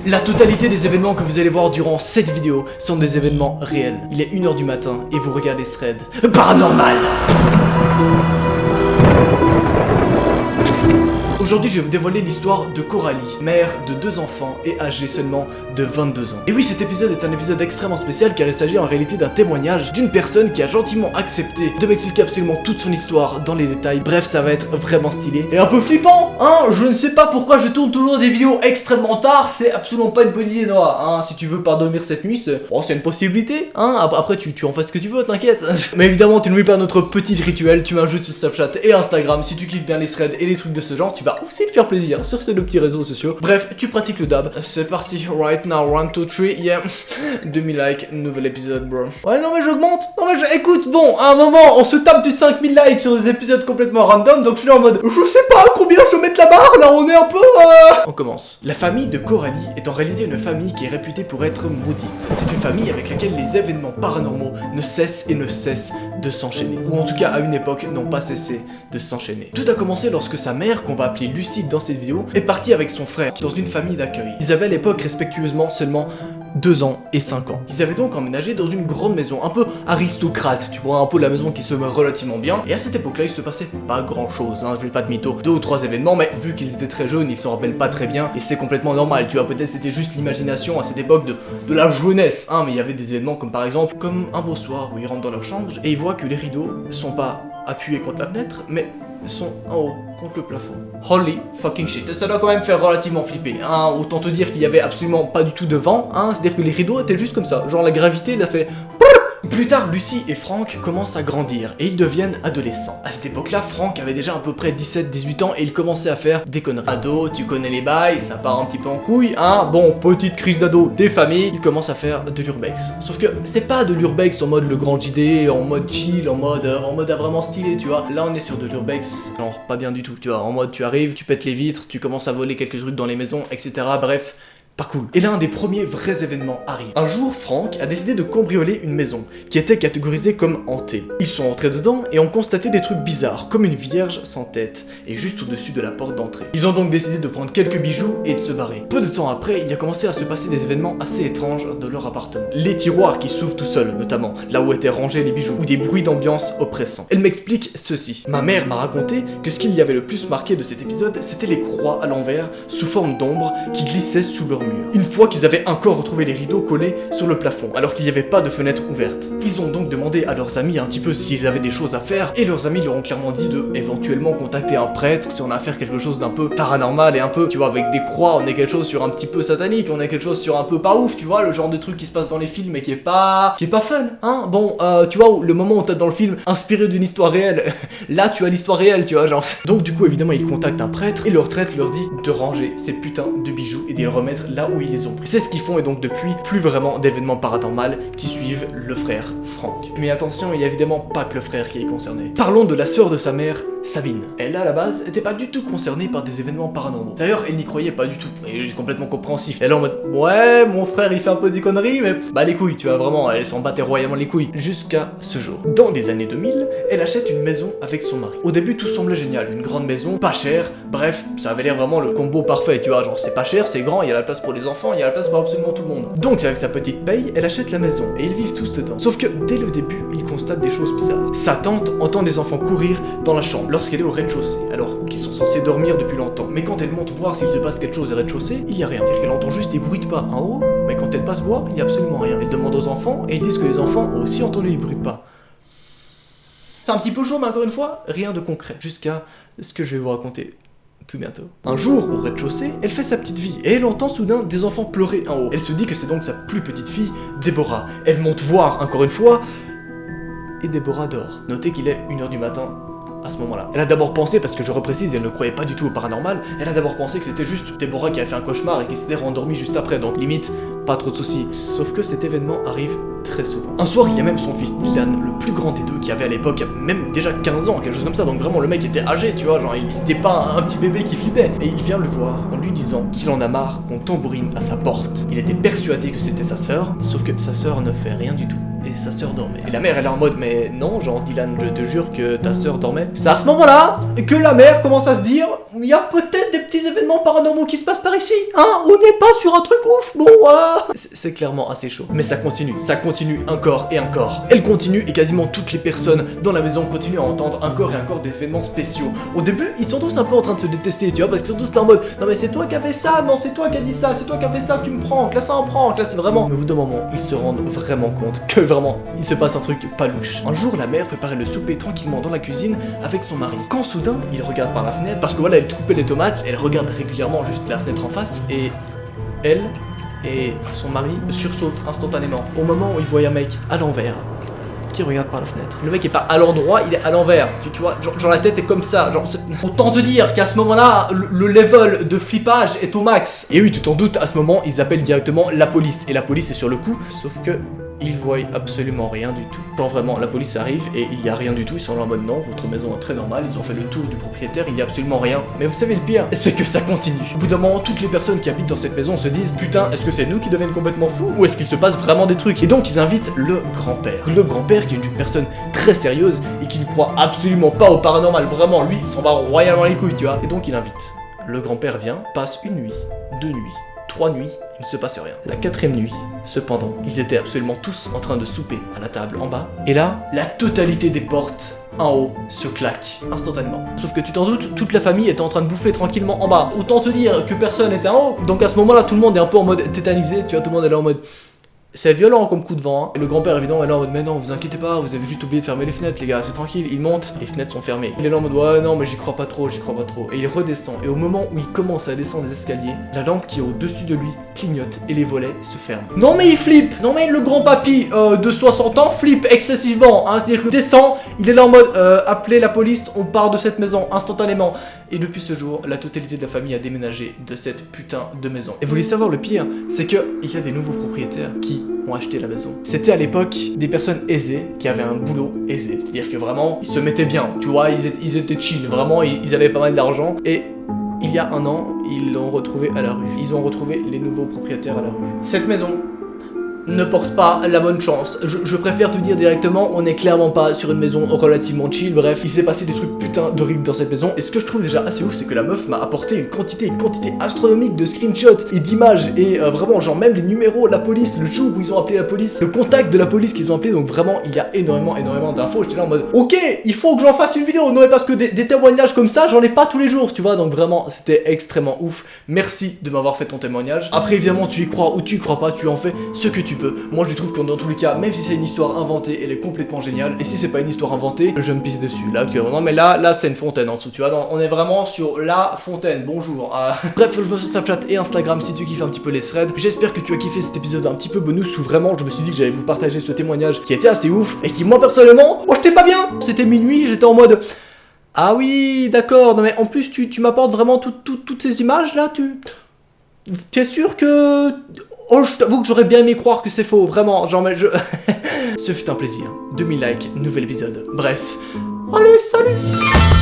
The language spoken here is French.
La totalité des événements que vous allez voir durant cette vidéo sont des événements réels. Il est 1h du matin et vous regardez Thread Paranormal. Aujourd'hui, je vais vous dévoiler l'histoire de Coralie, mère de 2 enfants et âgée seulement de 22 ans. Et oui, cet épisode est un épisode extrêmement spécial car il s'agit en réalité d'un témoignage d'une personne qui a gentiment accepté de m'expliquer absolument toute son histoire dans les détails. Bref, ça va être vraiment stylé et un peu flippant, hein. Je ne sais pas pourquoi je tourne toujours des vidéos extrêmement tard, c'est absolument pas une bonne idée, Noah, hein. Si tu veux pas dormir cette nuit, c'est une possibilité, hein. Après, tu en fais ce que tu veux, t'inquiète. Mais évidemment, tu n'oublies pas notre petit rituel, tu m'ajoutes sur Snapchat et Instagram. Si tu kiffes bien les threads et les trucs de ce genre, tu vas aussi te faire plaisir sur ces 2 petits réseaux sociaux. Bref, tu pratiques le dab. C'est parti, right now, 1, 2, 3, yeah. 2000 likes, nouvel épisode, bro. Ouais, non mais j'augmente. Non mais écoute, bon, à un moment, on se tape du 5000 likes sur des épisodes complètement random, donc je suis là en mode, je sais pas combien je dois mettre la barre, là on est un peu... On commence. La famille de Coralie est en réalité une famille qui est réputée pour être maudite. C'est une famille avec laquelle les événements paranormaux ne cessent et ne cessent de s'enchaîner. Ou en tout cas, à une époque, n'ont pas cessé de s'enchaîner. Tout a commencé lorsque sa mère, qu'on va appeler Lucie dans cette vidéo, est partie avec son frère dans une famille d'accueil. Ils avaient à l'époque respectueusement seulement 2 ans et 5 ans. Ils avaient donc emménagé dans une grande maison, un peu aristocrate, tu vois, un peu la maison qui se met relativement bien. Et à cette époque-là, il se passait pas grand-chose, hein, je vais pas de mytho. 2 ou 3 événements, mais vu qu'ils étaient très jeunes, ils s'en rappellent pas très bien, et c'est complètement normal, tu vois, peut-être c'était juste l'imagination à cette époque de la jeunesse, hein, mais il y avait des événements comme par exemple, comme un beau soir où ils rentrent dans leur chambre, et ils voient que les rideaux sont pas appuyés contre la fenêtre, mais sont en haut, contre le plafond. Holy fucking shit. Ça doit quand même faire relativement flipper, hein. Autant te dire qu'il y avait absolument pas du tout de vent, hein. C'est-à-dire que les rideaux étaient juste comme ça. Genre la gravité l'a fait... Plus tard, Lucie et Franck commencent à grandir et ils deviennent adolescents. À cette époque-là, Franck avait déjà à peu près 17-18 ans et il commençait à faire des conneries. Ado, tu connais les bails, ça part un petit peu en couille, hein. Bon, petite crise d'ado des familles, il commence à faire de l'urbex. Sauf que c'est pas de l'urbex en mode le grand JD, en mode chill, en mode vraiment stylé, tu vois. Là, on est sur de l'urbex, alors pas bien du tout, tu vois. En mode tu arrives, tu pètes les vitres, tu commences à voler quelques trucs dans les maisons, etc. Bref. Pas cool. Et là, un des premiers vrais événements arrive. Un jour, Franck a décidé de cambrioler une maison qui était catégorisée comme hantée. Ils sont entrés dedans et ont constaté des trucs bizarres, comme une vierge sans tête, et juste au-dessus de la porte d'entrée. Ils ont donc décidé de prendre quelques bijoux et de se barrer. Peu de temps après, il a commencé à se passer des événements assez étranges dans leur appartement. Les tiroirs qui s'ouvrent tout seuls, notamment, là où étaient rangés les bijoux, ou des bruits d'ambiance oppressants. Elle m'explique ceci. Ma mère m'a raconté que ce qui l'y avait le plus marqué de cet épisode, c'était les croix à l'envers, sous forme d'ombre, qui glissaient sous leur mur. Une fois qu'ils avaient encore retrouvé les rideaux collés sur le plafond, alors qu'il n'y avait pas de fenêtre ouverte. Ils ont donc demandé à leurs amis un petit peu s'ils avaient des choses à faire, et leurs amis leur ont clairement dit de éventuellement contacter un prêtre si on a à faire quelque chose d'un peu paranormal et un peu, tu vois, avec des croix, on est quelque chose sur un petit peu satanique, on est quelque chose sur un peu pas ouf, tu vois, le genre de truc qui se passe dans les films et qui est pas fun, hein. Bon, tu vois, le moment où t'as dans le film inspiré d'une histoire réelle, là tu as l'histoire réelle, tu vois, genre. Donc du coup, évidemment, ils contactent un prêtre et leur prêtre leur dit de ranger ces putains de bijoux et de les remettre là où ils les ont pris. C'est ce qu'ils font et donc depuis, plus vraiment d'événements paranormaux qui suivent le frère Franck. Mais attention, il y a évidemment pas que le frère qui est concerné. Parlons de la sœur de sa mère, Sabine. Elle, à la base, était pas du tout concernée par des événements paranormaux. D'ailleurs, elle n'y croyait pas du tout. Et c'est complètement compréhensif. Elle est en mode, ouais, mon frère il fait un peu des conneries, mais bah les couilles, tu vois, vraiment, elle s'en battait royalement les couilles. Jusqu'à ce jour. Dans les années 2000, elle achète une maison avec son mari. Au début, tout semblait génial. Une grande maison, pas chère, bref, ça avait l'air vraiment le combo parfait, tu vois, genre c'est pas cher, c'est grand, il y a la place pour les enfants, il y a la place pour absolument tout le monde. Donc avec sa petite paye, elle achète la maison et ils vivent tous dedans. Sauf que dès le début, ils constatent des choses bizarres. Sa tante entend des enfants courir dans la chambre lorsqu'elle est au rez-de-chaussée, alors qu'ils sont censés dormir depuis longtemps. Mais quand elle monte voir s'il se passe quelque chose au rez-de-chaussée, il y a rien. C'est-à-dire qu'elle entend juste des bruits de pas en haut, mais quand elle passe voir, il y a absolument rien. Elle demande aux enfants et ils disent que les enfants ont aussi entendu les bruits de pas. C'est un petit peu chaud, mais encore une fois, rien de concret. Jusqu'à ce que je vais vous raconter tout bientôt. Un jour, au rez-de-chaussée, elle fait sa petite vie et elle entend soudain des enfants pleurer en haut. Elle se dit que c'est donc sa plus petite fille, Déborah. Elle monte voir encore une fois et Déborah dort. Notez qu'il est 1h du matin à ce moment-là. Elle a d'abord pensé, parce que je reprécise, elle ne croyait pas du tout au paranormal, elle a d'abord pensé que c'était juste Déborah qui a fait un cauchemar et qui s'était rendormie juste après, donc limite, pas trop de soucis. Sauf que cet événement arrive très souvent. Un soir, il y a même son fils Dylan, le plus grand des deux, qui avait à l'époque même déjà 15 ans, quelque chose comme ça, donc vraiment le mec était âgé, tu vois, genre c'était pas un petit bébé qui flippait. Et il vient le voir en lui disant qu'il en a marre qu'on tambourine à sa porte. Il était persuadé que c'était sa sœur, sauf que sa sœur ne fait rien du tout. Et sa sœur dormait. Et la mère elle est en mode mais non, genre Dylan, je te jure que ta sœur dormait. C'est à ce moment là que la mère commence à se dire il y a peut-être des petits événements paranormaux qui se passent par ici, hein, on n'est pas sur un truc ouf, bon, c'est clairement assez chaud. Mais ça continue encore et encore. Elle continue et quasiment toutes les personnes dans la maison continuent à entendre encore et encore des événements spéciaux. Au début, ils sont tous un peu en train de se détester, tu vois, parce qu'ils sont tous là en mode, non mais c'est toi qui as fait ça, non c'est toi qui as dit ça, c'est toi qui as fait ça, tu me pranks, là ça en prank, là c'est vraiment... Mais au bout d'un moment, ils se rendent vraiment compte que vraiment, il se passe un truc pas louche. Un jour, la mère préparait le souper tranquillement dans la cuisine avec son mari. Quand soudain, il regarde par la fenêtre, parce que voilà, elle coupait les tomates, elle regarde régulièrement juste la fenêtre en face, et elle et son mari sursautent instantanément au moment où ils voient un mec à l'envers qui regarde par la fenêtre. Le mec est pas à l'endroit, il est à l'envers. Tu vois, genre la tête est comme ça. Genre, autant te dire qu'à ce moment-là, le level de flippage est au max. Et oui, tu t'en doutes, à ce moment, ils appellent directement la police. Et la police est sur le coup, sauf que ils voient absolument rien du tout. Quand vraiment la police arrive et il y a rien du tout, ils sont là en mode non, votre maison est très normale, ils ont fait le tour du propriétaire, il y a absolument rien. Mais vous savez le pire, c'est que ça continue. Au bout d'un moment, toutes les personnes qui habitent dans cette maison se disent putain, est-ce que c'est nous qui deviennent complètement fous ou est-ce qu'il se passe vraiment des trucs? Et donc ils invitent le grand-père. Le grand-père qui est une personne très sérieuse et qui ne croit absolument pas au paranormal. Vraiment, lui, il s'en va royalement les couilles, tu vois. Et donc il invite. Le grand-père vient, passe une nuit, 2 nuits, 3 nuits, il ne se passe rien. La 4e nuit, cependant, ils étaient absolument tous en train de souper à la table en bas. Et là, la totalité des portes en haut se claquent instantanément. Sauf que tu t'en doutes, toute la famille était en train de bouffer tranquillement en bas. Autant te dire que personne n'était en haut. Donc à ce moment-là, tout le monde est un peu en mode tétanisé. Tu vois, tout le monde est là en mode... C'est violent comme coup de vent, hein. Et le grand-père évidemment est là en mode mais non, vous inquiétez pas, vous avez juste oublié de fermer les fenêtres les gars, c'est tranquille. Il monte, les fenêtres sont fermées. Il est là en mode ouais non mais j'y crois pas trop. Et il redescend, et au moment où il commence à descendre les escaliers, la lampe qui est au-dessus de lui clignote et les volets se ferment. Non mais il flippe. Non mais le grand papy de 60 ans flippe excessivement, hein. C'est-à-dire que descend, il est là en mode appelez la police, on part de cette maison instantanément. Et depuis ce jour, la totalité de la famille a déménagé de cette putain de maison. Et vous voulez savoir le pire, c'est que il y a des nouveaux propriétaires qui ont acheté la maison. C'était à l'époque des personnes aisées qui avaient un boulot aisé. C'est-à-dire que vraiment, ils se mettaient bien. Tu vois, ils étaient chill. Vraiment, ils avaient pas mal d'argent. Et il y a un an, ils l'ont retrouvé à la rue. Ils ont retrouvé les nouveaux propriétaires à la rue. Cette maison ne porte pas la bonne chance. Je préfère te dire directement, on n'est clairement pas sur une maison relativement chill. Bref, il s'est passé des trucs putain d'horribles dans cette maison. Et ce que je trouve déjà assez ouf, c'est que la meuf m'a apporté une quantité astronomique de screenshots et d'images. Et vraiment, genre même les numéros, la police, le jour où ils ont appelé la police, le contact de la police qu'ils ont appelé. Donc vraiment, il y a énormément d'infos. J'étais là en mode, ok, il faut que j'en fasse une vidéo. Non mais parce que des témoignages comme ça, j'en ai pas tous les jours, tu vois. Donc vraiment, c'était extrêmement ouf. Merci de m'avoir fait ton témoignage. Après, évidemment, tu y crois ou tu y crois pas, tu en fais ce que tu veux. Moi je trouve que dans tous les cas, même si c'est une histoire inventée, elle est complètement géniale. Et si c'est pas une histoire inventée, je me pisse dessus. Là, non mais là c'est une fontaine en dessous, tu vois. Non, on est vraiment sur la fontaine. Bonjour. Bref, je me suis sur Snapchat et Instagram si tu kiffes un petit peu les threads. J'espère que tu as kiffé cet épisode un petit peu bonus où vraiment je me suis dit que j'allais vous partager ce témoignage qui était assez ouf et qui moi personnellement, j'étais pas bien. C'était minuit, j'étais en mode ah oui, d'accord. Non mais en plus tu m'apportes vraiment toutes ces images là. Tu es sûr que oh, je t'avoue que j'aurais bien aimé croire que c'est faux, vraiment, genre mais Ce fut un plaisir. 2000 likes, nouvel épisode. Bref. Allez, salut!